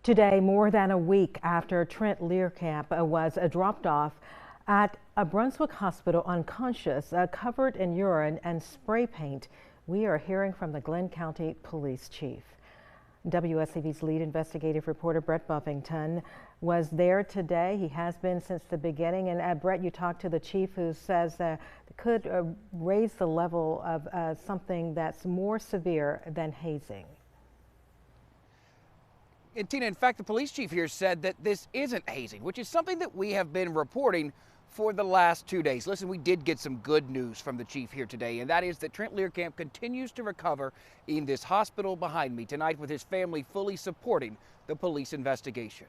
Today, more than a week after Trent Lehrkamp was dropped off at a Brunswick hospital unconscious, covered in urine and spray paint, we are hearing from the Glenn County Police Chief. WSAV's lead investigative reporter Brett Buffington was there today. He has been since the beginning. And Brett, you talked to the chief, who says it could raise the level of something that's more severe than hazing. And Tina, in fact, the police chief here said that this isn't hazing, which is something that we have been reporting for the last 2 days. Listen, we did get some good news from the chief here today, and that is that Trent Lehrkamp continues to recover in this hospital behind me tonight, with his family fully supporting the police investigation.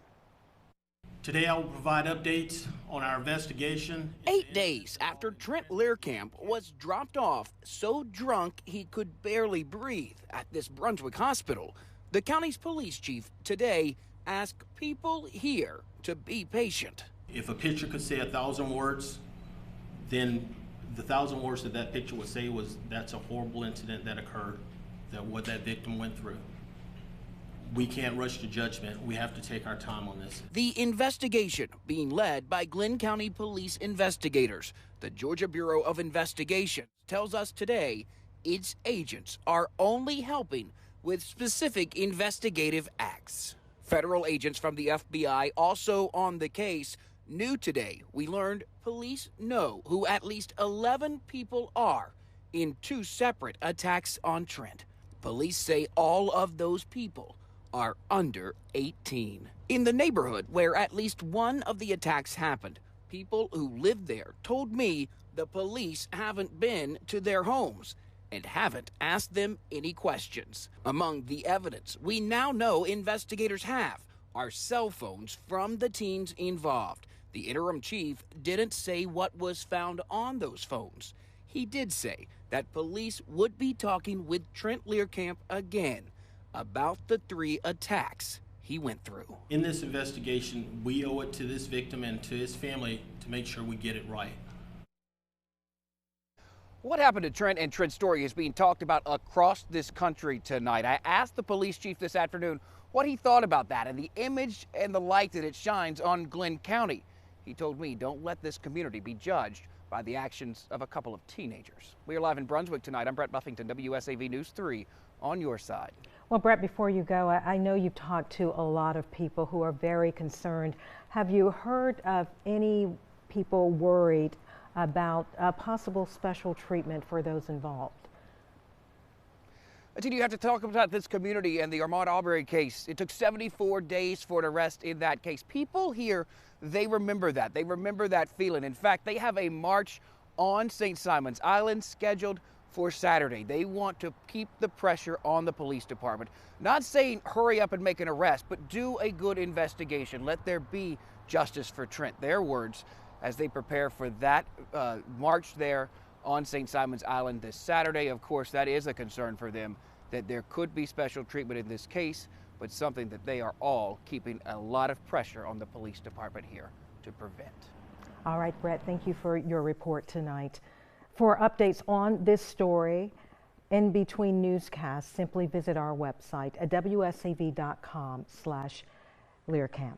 Today I will provide updates on our investigation. 8 days after Trent Lehrkamp was dropped off so drunk he could barely breathe at this Brunswick hospital, the county's police chief today asked people here to be patient. If a picture could say 1,000 words, then the 1,000 words that picture would say was, that's a horrible incident that occurred, that what that victim went through. We can't rush to judgment. We have to take our time on this. The investigation being led by Glenn County Police investigators. The Georgia Bureau of Investigation tells us today its agents are only helping with specific investigative acts. Federal agents from the FBI also on the case. New today, we learned police know who at least 11 people are in 2 separate attacks on Trent. Police say all of those people are under 18. In the neighborhood where at least one of the attacks happened, people who lived there told me the police haven't been to their homes and haven't asked them any questions. Among the evidence we now know investigators have are cell phones from the teens involved. The interim chief didn't say what was found on those phones. He did say that police would be talking with Trent Lehrkamp again about the 3 attacks he went through. In this investigation, we owe it to this victim and to his family to make sure we get it right. What happened to Trent and Trent's story is being talked about across this country tonight. I asked the police chief this afternoon what he thought about that and the image and the light that it shines on Glenn County. He told me, don't let this community be judged by the actions of a couple of teenagers. We are live in Brunswick tonight. I'm Brett Buffington, WSAV News 3, on your side. Well, Brett, before you go, I know you've talked to a lot of people who are very concerned. Have you heard of any people worried about possible special treatment for those involved? You have to talk about this community and the Ahmaud Arbery case. It took 74 days for an arrest in that case. People here, they remember that. They remember that feeling. In fact, they have a march on St. Simon's Island scheduled for Saturday. They want to keep the pressure on the police department. Not saying hurry up and make an arrest, but do a good investigation. Let there be justice for Trent. Their words as they prepare for that march there on St. Simon's Island this Saturday. Of course, that is a concern for them, that there could be special treatment in this case, but something that they are all keeping a lot of pressure on the police department here to prevent. All right, Brett, thank you for your report tonight. For updates on this story, in between newscasts, simply visit our website at wsav.com/Lehrkamp.